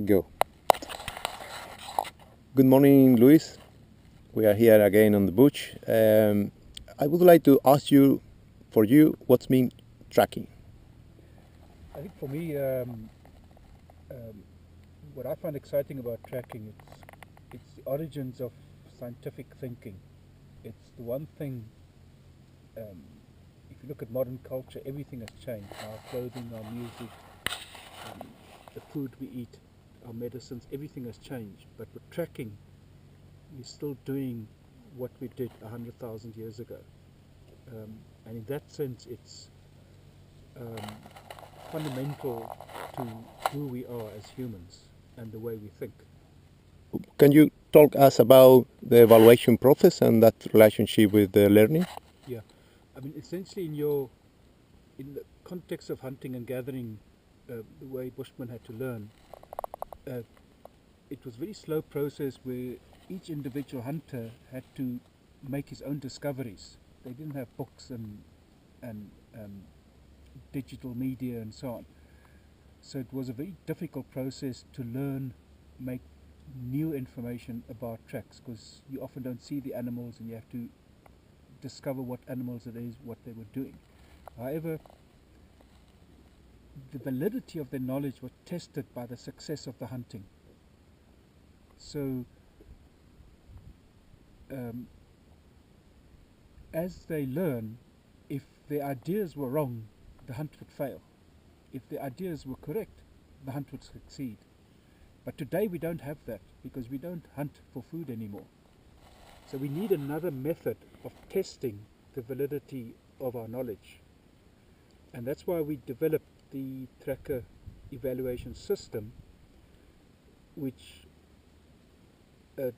Go. Good morning, Luis. We are here again on the bush. I would like to ask you, what's mean tracking? I think for me, what I find exciting about tracking, it's the origins of scientific thinking. It's the one thing, if you look at modern culture, everything has changed. Our clothing, our music, the food we eat, our medicines, everything has changed. But with tracking, we're still doing what we did 100,000 years ago. And in that sense, it's fundamental to who we are as humans and the way we think. Can you talk us about the evaluation process and that relationship with the learning? Yeah, I mean, essentially in the context of hunting and gathering, the way Bushmen had to learn, it was a very slow process where each individual hunter had to make his own discoveries. They didn't have books and digital media and so on. So it was a very difficult process to learn, make new information about tracks, because you often don't see the animals and you have to discover what animals it is, what they were doing. However, the validity of their knowledge was tested by the success of the hunting. So as they learn, if their ideas were wrong, the hunt would fail. If the ideas were correct, the hunt would succeed. But today we don't have that because we don't hunt for food anymore. So we need another method of testing the validity of our knowledge. And that's why we developed the tracker evaluation system, which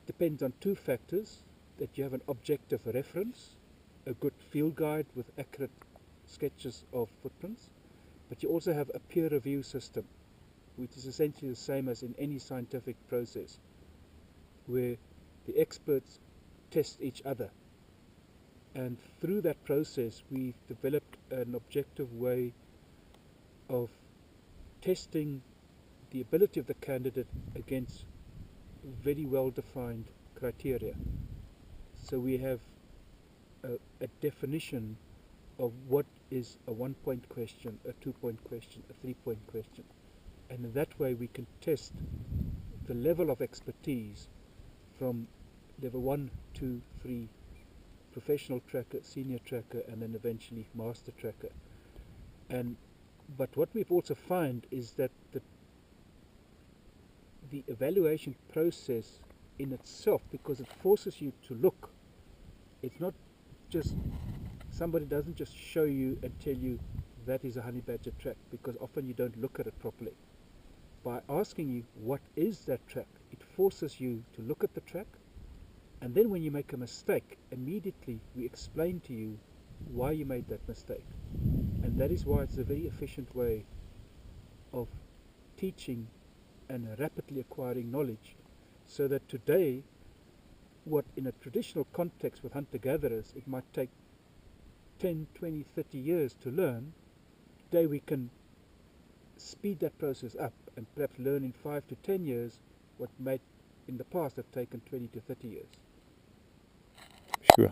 depends on two factors: that you have an objective reference, a good field guide with accurate sketches of footprints, but you also have a peer review system, which is essentially the same as in any scientific process, where the experts test each other. And through that process, we've developed an objective way of testing the ability of the candidate against very well-defined criteria. So we have a definition of what is a 1-point question, a 2-point question, a 3-point question. And in that way we can test the level of expertise from level 1, 2, 3, professional tracker, senior tracker, and then eventually master tracker. But what we've also found is that the evaluation process in itself, because it forces you to look, it's not just, somebody doesn't just show you and tell you that is a honey badger track, because often you don't look at it properly. By asking you what is that track, it forces you to look at the track, and then when you make a mistake, immediately we explain to you why you made that mistake. And that is why it's a very efficient way of teaching and rapidly acquiring knowledge, so that today, what in a traditional context with hunter-gatherers, it might take 10, 20, 30 years to learn, today we can speed that process up and perhaps learn in 5 to 10 years what might in the past have taken 20 to 30 years. Sure.